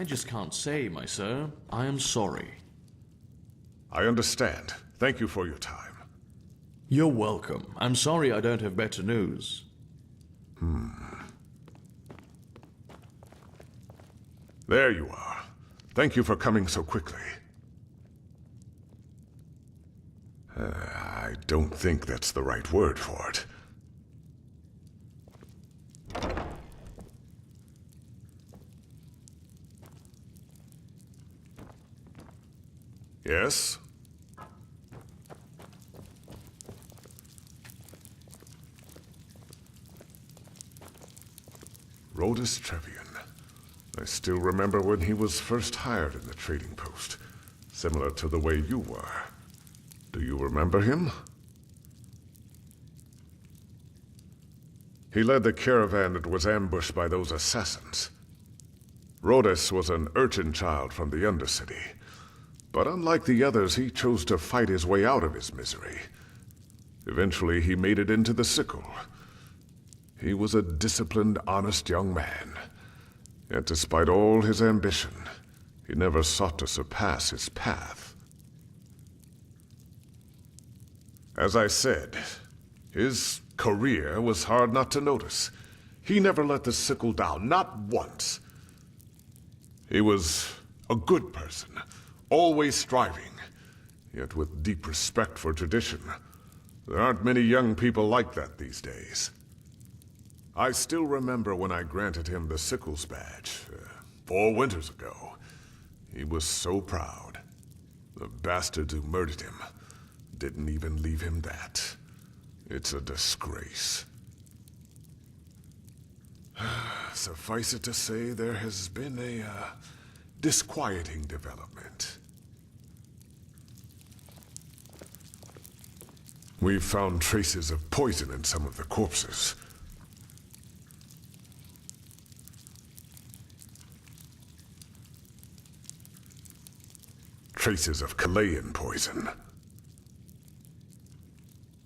I just can't say, my sir. I am sorry. I understand. Thank you for your time. You're welcome. I'm sorry I don't have better news. There you are. Thank you for coming so quickly. I don't think that's the right word for it. Yes? Roda's Trevian. I still remember when he was first hired in the trading post, similar to the way you were. Do you remember him? He led the caravan that was ambushed by those assassins. Rodas was an urchin child from the Undercity, but unlike the others, he chose to fight his way out of his misery. Eventually, he made it into the Sickle. He was a disciplined, honest young man. Yet despite all his ambition, he never sought to surpass his path. As I said, his career was hard not to notice. He never let the Sickle down, not once. He was a good person, always striving, yet with deep respect for tradition. There aren't many young people like that these days. I still remember when I granted him the Sickle's badge, 4 winters ago. He was so proud. The bastards who murdered him didn't even leave him that. It's a disgrace. Suffice it to say, there has been a disquieting development. We've found traces of poison in some of the corpses. Traces of Chilean poison.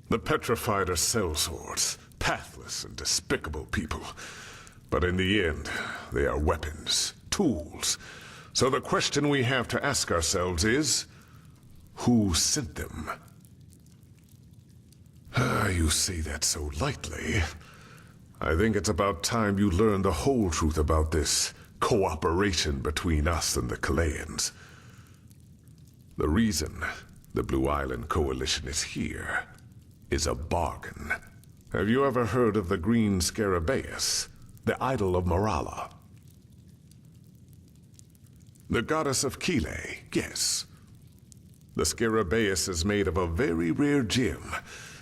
The petrified are sellswords, pathless and despicable people. But in the end, they are weapons, tools. So the question we have to ask ourselves is, who sent them? You say that so lightly. I think it's about time you learn the whole truth about this cooperation between us and the Chileans. The reason the Blue Island Coalition is here is a bargain. Have you ever heard of the Green Scarabaeus, the idol of Morala? The goddess of Kile, yes. The Scarabaeus is made of a very rare gem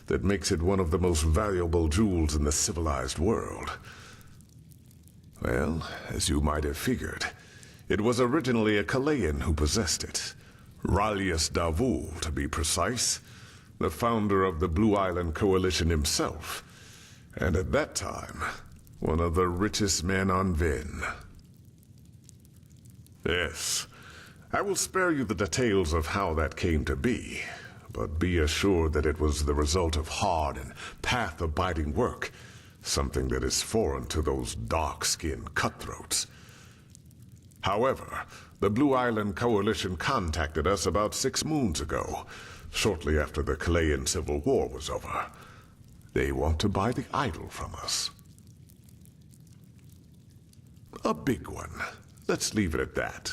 that makes it one of the most valuable jewels in the civilized world. Well, as you might have figured, it was originally a Chilean who possessed it. Ralius Davul, to be precise, the founder of the Blue Island Coalition himself, and at that time, one of the richest men on Vin. Yes, I will spare you the details of how that came to be, but be assured that it was the result of hard and path-abiding work, something that is foreign to those dark-skinned cutthroats. However, the Blue Island Coalition contacted us about 6 moons ago, shortly after the Chilean Civil War was over. They want to buy the idol from us. A big one. Let's leave it at that.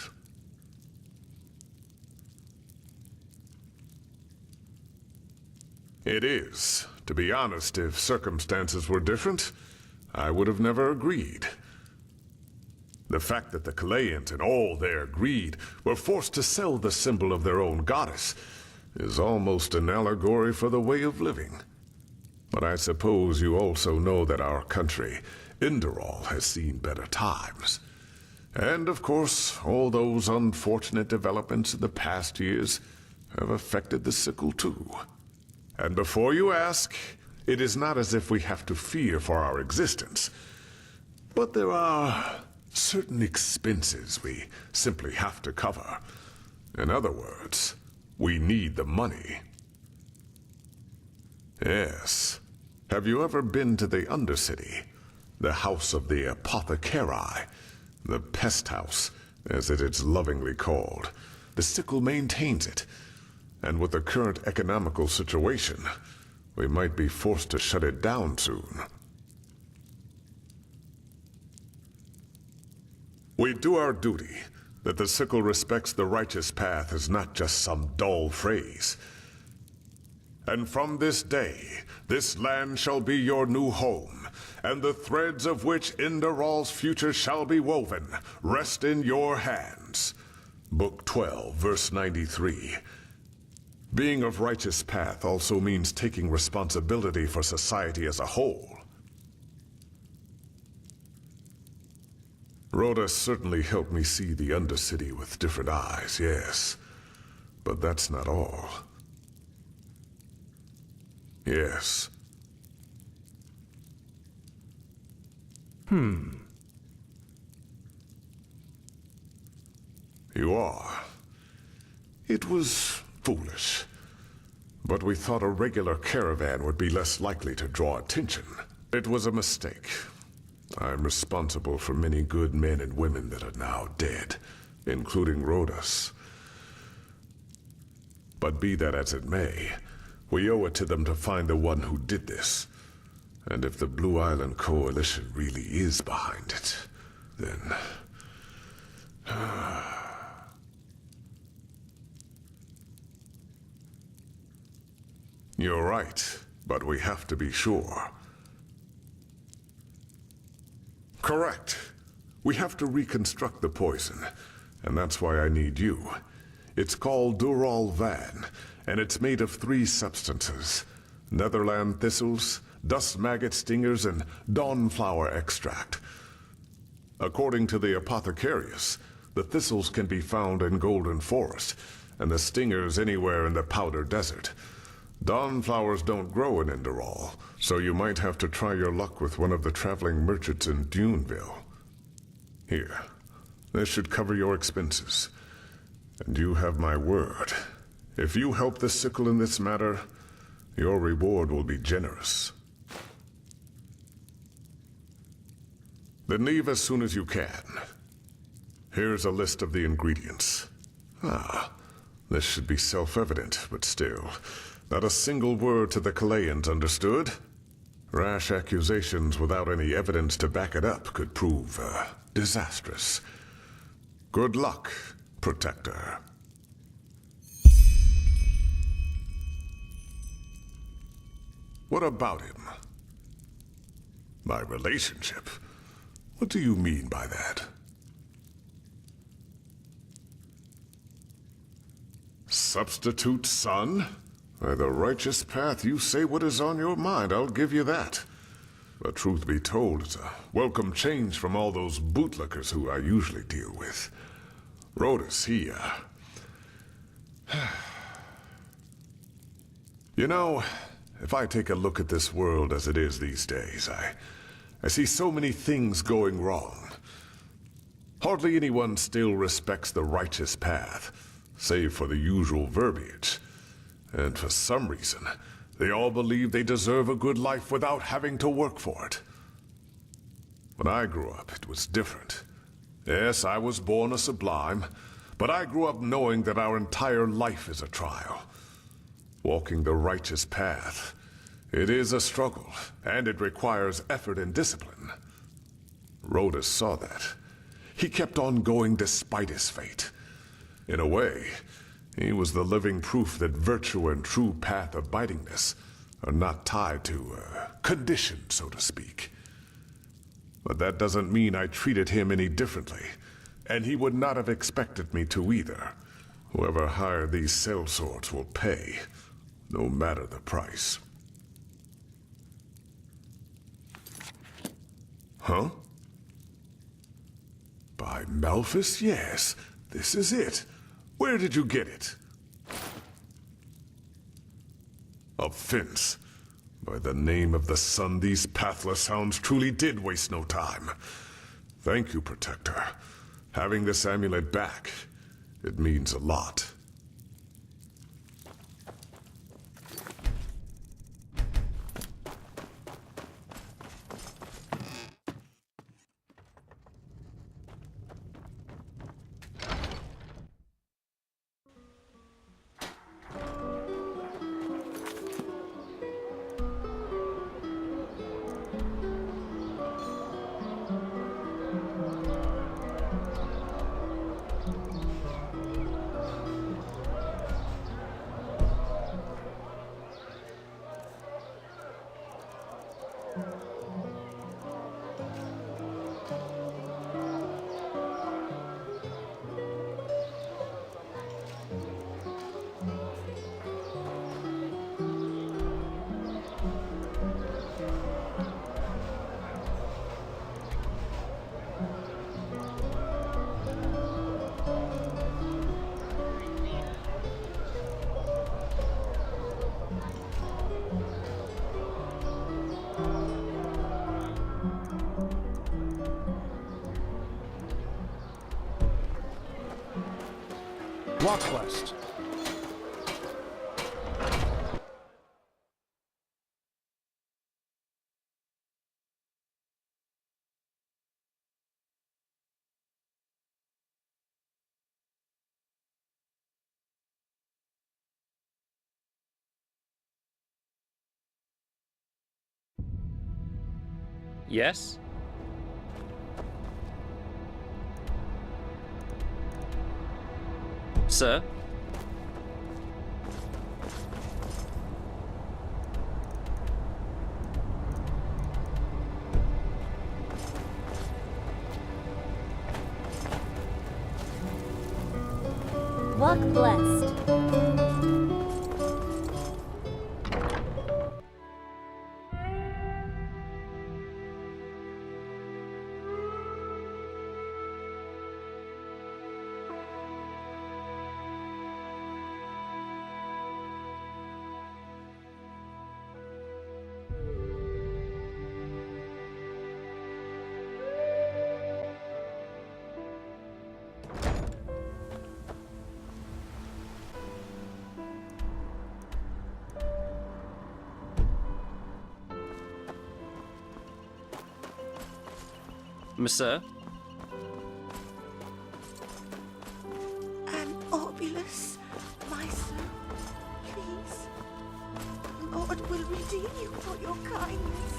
It is. To be honest, if circumstances were different, I would have never agreed. The fact that the Chileans, in all their greed, were forced to sell the symbol of their own goddess is almost an allegory for the way of living. But I suppose you also know that our country, Enderal, has seen better times. And of course, all those unfortunate developments in the past years have affected the Sickle too. And before you ask, it is not as if we have to fear for our existence. But there are certain expenses we simply have to cover. In other words, we need the money. Yes. Have you ever been to the Undercity? The house of the apothecari, the pest house, as it is lovingly called. The Sickle maintains it, and with the current economical situation, we might be forced to shut it down soon. We do our duty. That the Sickle respects the righteous path is not just some dull phrase. And from this day, this land shall be your new home, and the threads of which Enderal's future shall be woven rest in your hands. Book 12, verse 93. Being of righteous path also means taking responsibility for society as a whole. Roda certainly helped me see the Undercity with different eyes, yes. But that's not all. Yes. You are. It was foolish. But we thought a regular caravan would be less likely to draw attention. It was a mistake. I'm responsible for many good men and women that are now dead, including Roda's. But be that as it may, we owe it to them to find the one who did this. And if the Blue Island Coalition really is behind it, then... You're right, but we have to be sure. Correct. We have to reconstruct the poison, and that's why I need you. It's called Dural Van, and it's made of 3 substances: Netherland thistles, dust maggot stingers, and dawnflower extract. According to the apothecarius, the thistles can be found in Golden Forest, and the stingers anywhere in the Powder Desert. Dawnflowers don't grow in Enderal, so you might have to try your luck with one of the traveling merchants in Duneville. Here, this should cover your expenses. And you have my word. If you help the Sickle in this matter, your reward will be generous. Then leave as soon as you can. Here's a list of the ingredients. This should be self-evident, but still. Not a single word to the Calayans, understood? Rash accusations without any evidence to back it up could prove, disastrous. Good luck, Protector. What about him? My relationship? What do you mean by that? Substitute son? By the righteous path, you say what is on your mind, I'll give you that. But truth be told, it's a welcome change from all those bootlickers who I usually deal with. Roda's here. You know, if I take a look at this world as it is these days, I see so many things going wrong. Hardly anyone still respects the righteous path, save for the usual verbiage. And for some reason, they all believe they deserve a good life without having to work for it. When I grew up, it was different. Yes, I was born a sublime, but I grew up knowing that our entire life is a trial. Walking the righteous path, it is a struggle, and it requires effort and discipline. Roda saw that. He kept on going despite his fate. In a way, he was the living proof that virtue and true path abidingness are not tied to condition, so to speak. But that doesn't mean I treated him any differently, and he would not have expected me to either. Whoever hired these sellswords will pay, no matter the price. Huh? By Malphus, yes. This is it. Where did you get it? A fence. By the name of the sun, these pathless hounds truly did waste no time. Thank you, Protector. Having this amulet back, it means a lot. Walk blessed. Yes? Sir? Walk blessed. Sir? An obolus, my son, please. The Lord will redeem you for your kindness.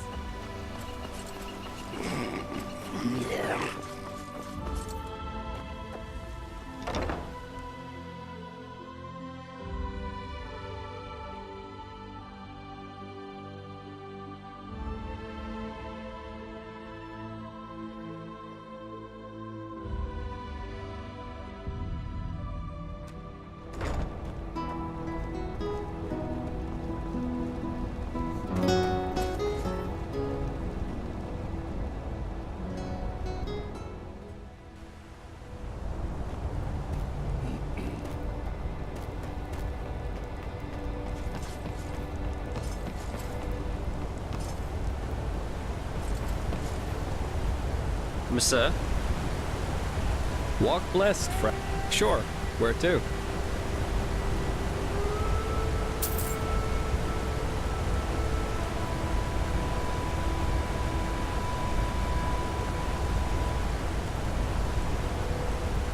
Sir? Walk blessed, friend. Sure. Where to?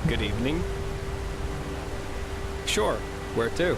Good evening. Sure. Where to?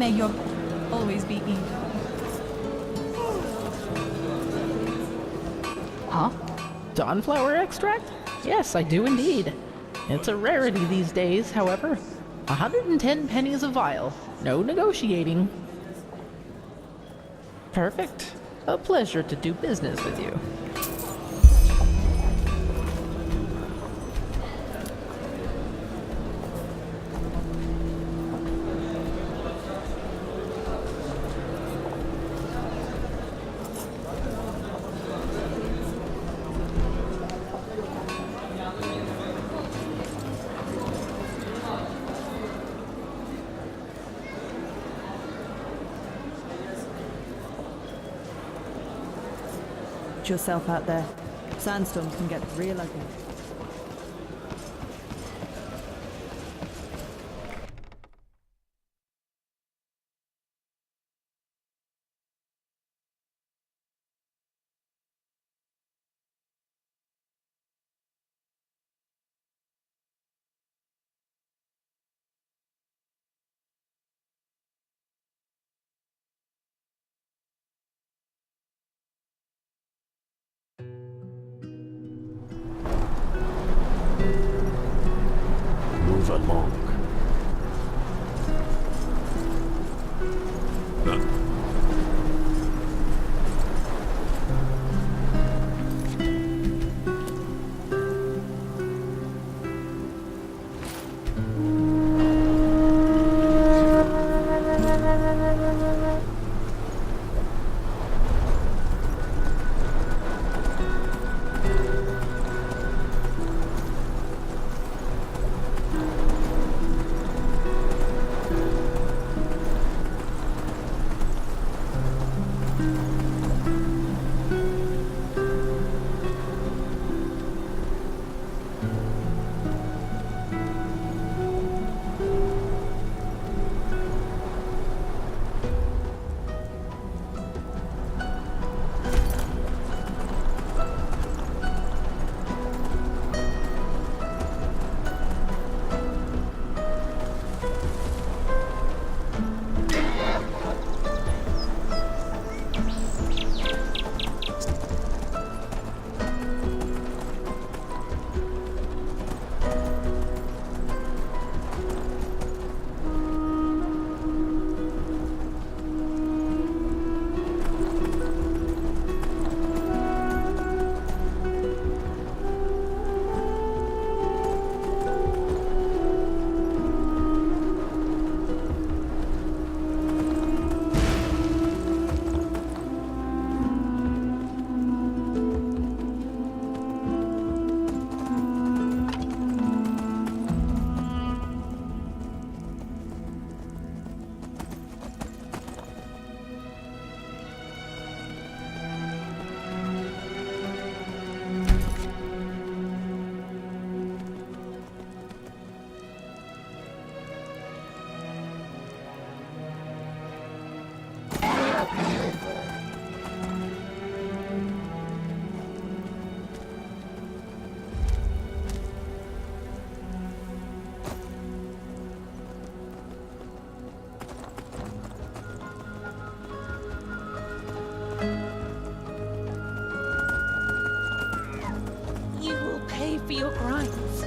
May your always be evil. Huh? Dawnflower extract? Yes, I do indeed. It's a rarity these days, however. 110 pennies a vial. No negotiating. Perfect. A pleasure to do business with you. Watch yourself out there. Sandstorms can get real ugly. Move along. You will pay for your crimes.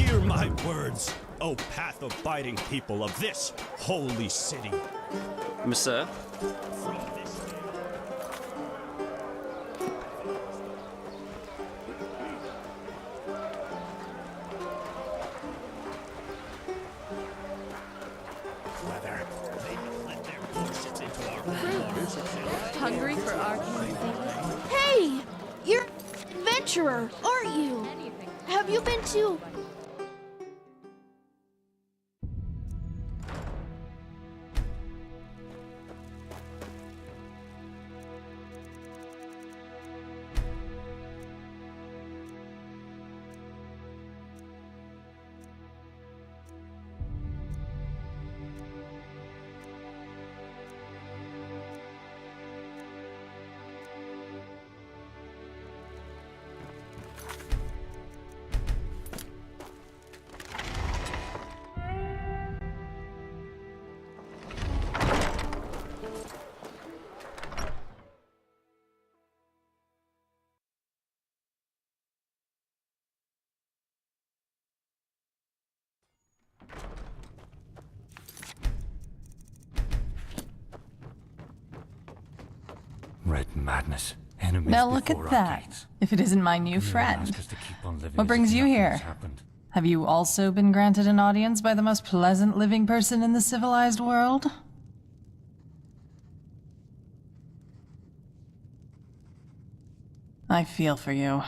Hear my words, O path-abiding people of this holy city. Monsieur? Hungry for our Hey! You're an adventurer, aren't you? Have you been to... Red madness. Enemies Now look before at our that. gates. If it isn't my new Come here and friend. ask us to keep on living What as brings if you nothing here? has happened. Have you also been granted an audience by the most pleasant living person in the civilized world? I feel for you.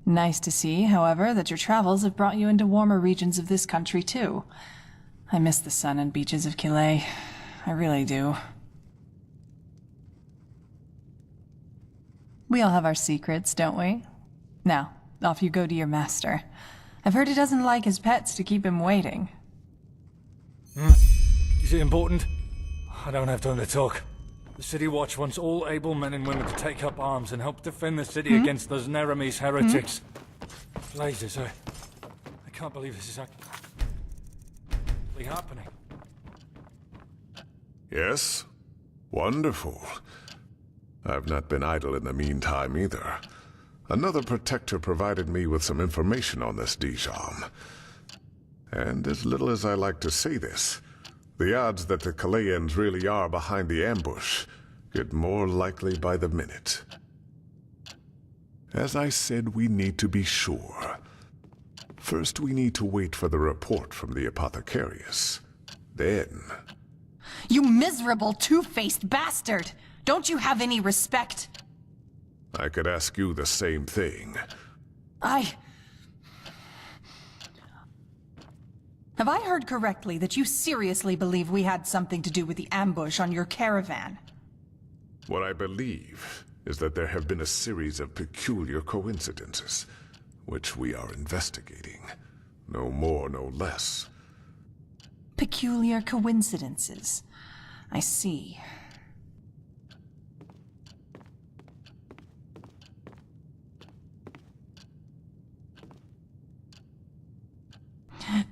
Nice to see, however, that your travels have brought you into warmer regions of this country, too. I miss the sun and beaches of Calais. I really do. We all have our secrets, don't we? Now, off you go to your master. I've heard he doesn't like his pets to keep him waiting. Is it important? I don't have time to talk. The City Watch wants all able men and women to take up arms and help defend the city against those Neremese heretics. Blazes, I can't believe this is actually happening. Yes? Wonderful. I've not been idle in the meantime either. Another protector provided me with some information on this Dijon. And as little as I like to say this, the odds that the Calayans really are behind the ambush get more likely by the minute. As I said, we need to be sure. First, we need to wait for the report from the Apothecarius. Then... You miserable, two-faced bastard! Don't you have any respect? I could ask you the same thing. Have I heard correctly that you seriously believe we had something to do with the ambush on your caravan? What I believe is that there have been a series of peculiar coincidences, which we are investigating. No more, no less. Peculiar coincidences. I see.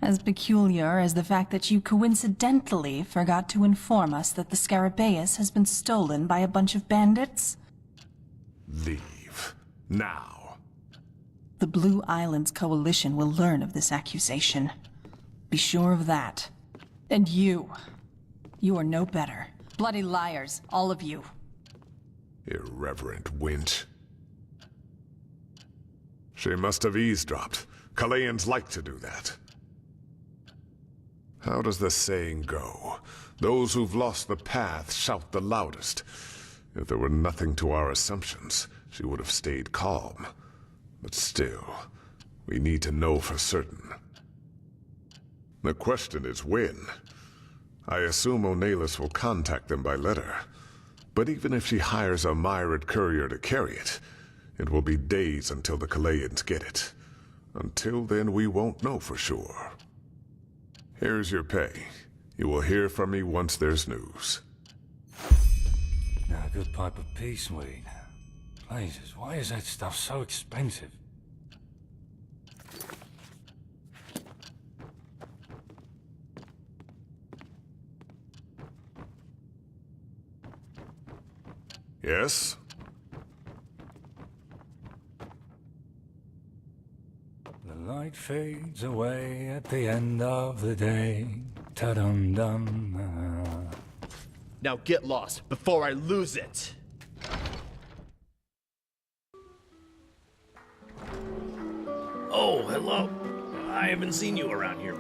As peculiar as the fact that you coincidentally forgot to inform us that the Scarabaeus has been stolen by a bunch of bandits? Leave. Now. The Blue Islands Coalition will learn of this accusation. Be sure of that. And you. You are no better. Bloody liars, all of you. Irreverent wench. She must have eavesdropped. Calayans like to do that. How does the saying go? Those who've lost the path shout the loudest. If there were nothing to our assumptions, she would have stayed calm. But still, we need to know for certain. The question is when. I assume Onalis will contact them by letter. But even if she hires a myriad courier to carry it, it will be days until the Calayans get it. Until then, we won't know for sure. Here's your pay. You will hear from me once there's news. Now, a good pipe of peace weed. Blazes, why is that stuff so expensive? Yes? The light fades away at the end of the day. Ta-dum-dum. Now get lost before I lose it! Oh, hello. I haven't seen you around here.